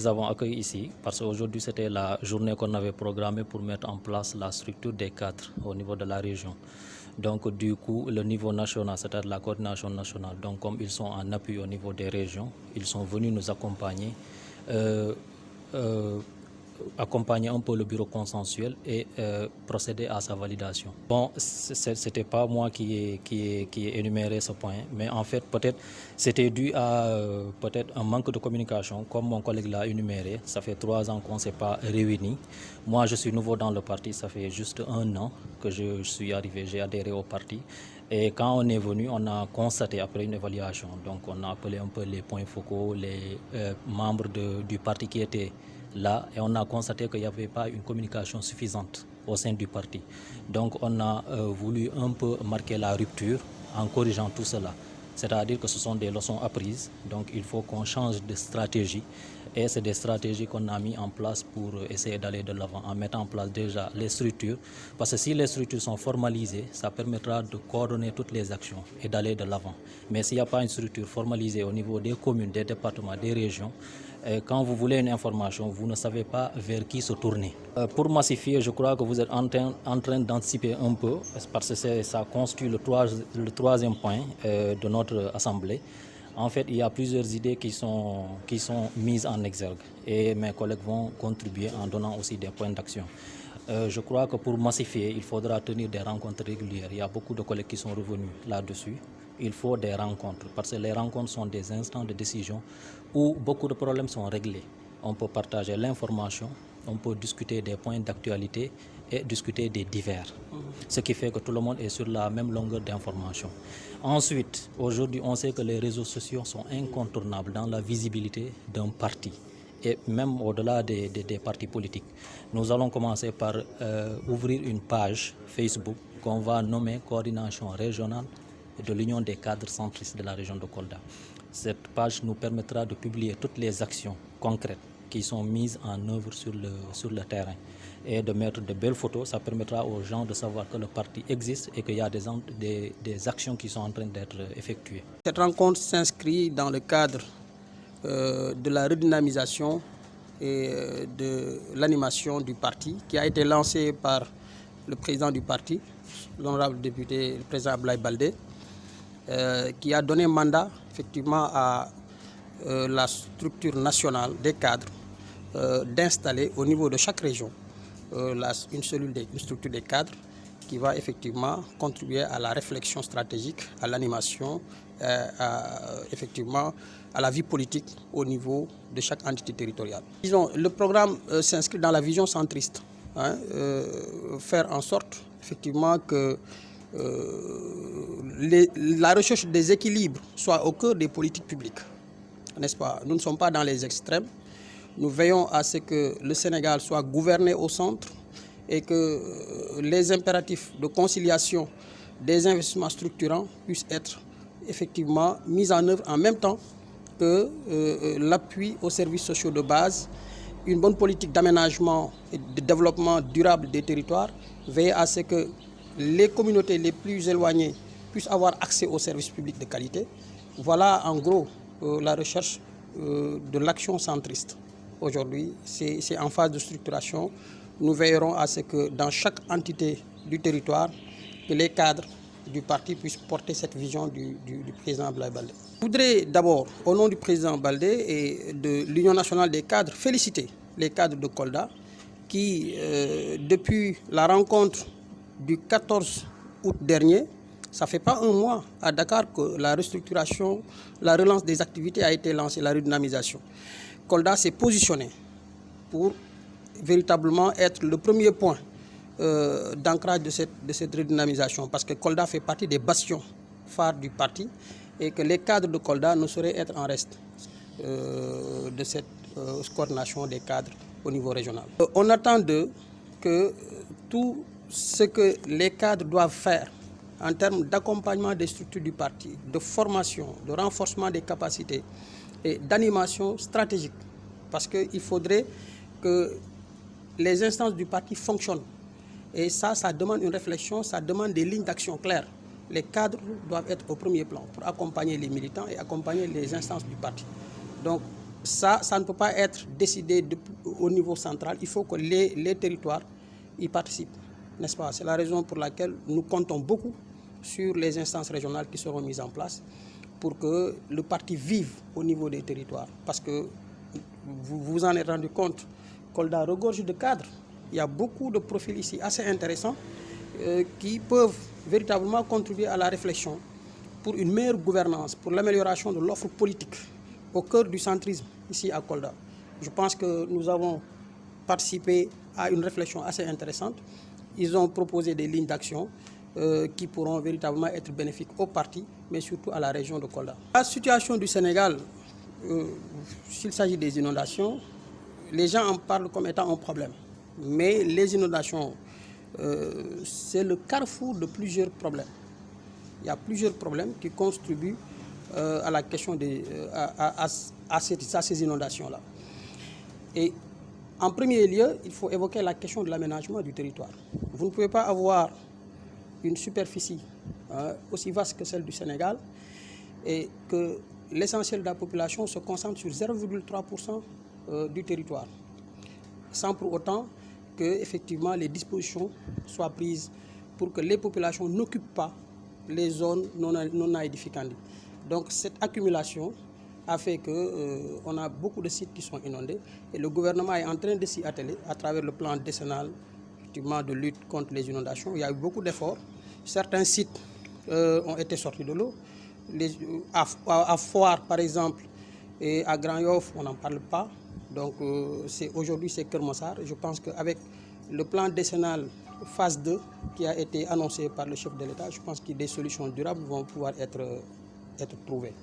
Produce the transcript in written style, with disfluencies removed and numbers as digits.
les avons accueillis ici parce qu'aujourd'hui c'était la journée qu'on avait programmée pour mettre en place la structure des cadres au niveau de la région. Donc du coup, le niveau national, c'est-à-dire la coordination nationale, donc comme ils sont en appui au niveau des régions, ils sont venus nous accompagner, accompagner un peu le bureau consensuel et procéder à sa validation. Bon, c'était pas moi qui ai énuméré ce point, mais en fait peut-être c'était dû à peut-être un manque de communication, comme mon collègue l'a énuméré. Ça fait 3 ans qu'on ne s'est pas réunis. Moi, je suis nouveau dans le parti, ça fait juste 1 an que je suis arrivé, j'ai adhéré au parti. Et quand on est venu, on a constaté après une évaluation, donc on a appelé un peu les points focaux, les membres du parti qui étaient là, et on a constaté qu'il n'y avait pas une communication suffisante au sein du parti. Donc on a voulu un peu marquer la rupture en corrigeant tout cela. C'est-à-dire que ce sont des leçons apprises, donc il faut qu'on change de stratégie. Et c'est des stratégies qu'on a mis en place pour essayer d'aller de l'avant, en mettant en place déjà les structures. Parce que si les structures sont formalisées, ça permettra de coordonner toutes les actions et d'aller de l'avant. Mais s'il n'y a pas une structure formalisée au niveau des communes, des départements, des régions, quand vous voulez une information, vous ne savez pas vers qui se tourner. Pour massifier, je crois que vous êtes en train d'anticiper un peu, parce que ça constitue le troisième point de notre assemblée. En fait, il y a plusieurs idées qui sont mises en exergue et mes collègues vont contribuer en donnant aussi des points d'action. Je crois que pour massifier, il faudra tenir des rencontres régulières. Il y a beaucoup de collègues qui sont revenus là-dessus. Il faut des rencontres parce que les rencontres sont des instants de décision où beaucoup de problèmes sont réglés. On peut partager l'information, on peut discuter des points d'actualité et discuter des divers. Ce qui fait que tout le monde est sur la même longueur d'information. Ensuite, aujourd'hui, on sait que les réseaux sociaux sont incontournables dans la visibilité d'un parti et même au-delà des partis politiques. Nous allons commencer par ouvrir une page Facebook qu'on va nommer Coordination régionale de l'Union des cadres centristes de la région de Kolda. Cette page nous permettra de publier toutes les actions concrètes qui sont mises en œuvre sur le terrain et de mettre de belles photos. Ça permettra aux gens de savoir que le parti existe et qu'il y a des actions qui sont en train d'être effectuées. Cette rencontre s'inscrit dans le cadre de la redynamisation et de l'animation du parti qui a été lancée par le président du parti, l'honorable député, le président Abdoulaye Baldé, qui a donné mandat effectivement à la structure nationale des cadres d'installer au niveau de chaque région une structure des cadres qui va effectivement contribuer à la réflexion stratégique, à l'animation, effectivement à la vie politique au niveau de chaque entité territoriale. Disons, le programme s'inscrit dans la vision centriste, faire en sorte effectivement que la recherche des équilibres soit au cœur des politiques publiques, n'est-ce pas? Nous ne sommes pas dans les extrêmes. Nous veillons à ce que le Sénégal soit gouverné au centre et que les impératifs de conciliation des investissements structurants puissent être effectivement mis en œuvre en même temps que l'appui aux services sociaux de base, une bonne politique d'aménagement et de développement durable des territoires, veiller à ce que les communautés les plus éloignées puissent avoir accès aux services publics de qualité. Voilà en gros la recherche de l'action centriste. Aujourd'hui, c'est en phase de structuration. Nous veillerons à ce que dans chaque entité du territoire, que les cadres du parti puissent porter cette vision du président Abdoulaye Baldé. Je voudrais d'abord, au nom du président Baldé et de l'Union nationale des cadres, féliciter les cadres de Kolda qui, depuis la rencontre du 14 août dernier, ça ne fait pas un mois à Dakar que la restructuration, la relance des activités a été lancée, la redynamisation. Kolda s'est positionné pour véritablement être le premier point d'ancrage de cette redynamisation parce que Kolda fait partie des bastions phares du parti et que les cadres de Kolda ne sauraient être en reste de cette coordination des cadres au niveau régional. On attend d'eux que tout ce que les cadres doivent faire en termes d'accompagnement des structures du parti, de formation, de renforcement des capacités et d'animation stratégique. Parce qu'il faudrait que les instances du parti fonctionnent. Et ça demande une réflexion, ça demande des lignes d'action claires. Les cadres doivent être au premier plan pour accompagner les militants et accompagner les instances du parti. Donc, ça ne peut pas être décidé au niveau central. Il faut que les territoires y participent, n'est-ce pas? C'est la raison pour laquelle nous comptons beaucoup sur les instances régionales qui seront mises en place pour que le parti vive au niveau des territoires. Parce que vous vous en êtes rendu compte, Kolda regorge de cadres. Il y a beaucoup de profils ici assez intéressants qui peuvent véritablement contribuer à la réflexion pour une meilleure gouvernance, pour l'amélioration de l'offre politique au cœur du centrisme ici à Kolda. Je pense que nous avons participé à une réflexion assez intéressante. Ils ont proposé des lignes d'action qui pourront véritablement être bénéfiques au parti, mais surtout à la région de Kolda. La situation du Sénégal, s'il s'agit des inondations, les gens en parlent comme étant un problème. Mais les inondations, c'est le carrefour de plusieurs problèmes. Il y a plusieurs problèmes qui contribuent à la question à ces inondations-là. Et en premier lieu, il faut évoquer la question de l'aménagement du territoire. Vous ne pouvez pas avoir une superficie aussi vaste que celle du Sénégal et que l'essentiel de la population se concentre sur 0,3% du territoire, sans pour autant que effectivement les dispositions soient prises pour que les populations n'occupent pas les zones non aedificantes. Donc cette accumulation a fait qu'on a beaucoup de sites qui sont inondés et le gouvernement est en train de s'y atteler à travers le plan décennal de lutte contre les inondations. Il y a eu beaucoup d'efforts. Certains sites ont été sortis de l'eau. À Foire, par exemple, et à Grand Yoff, on n'en parle pas. Donc aujourd'hui, c'est Keur Massar. Je pense qu'avec le plan décennal phase 2 qui a été annoncé par le chef de l'État, je pense que des solutions durables vont pouvoir être trouvées.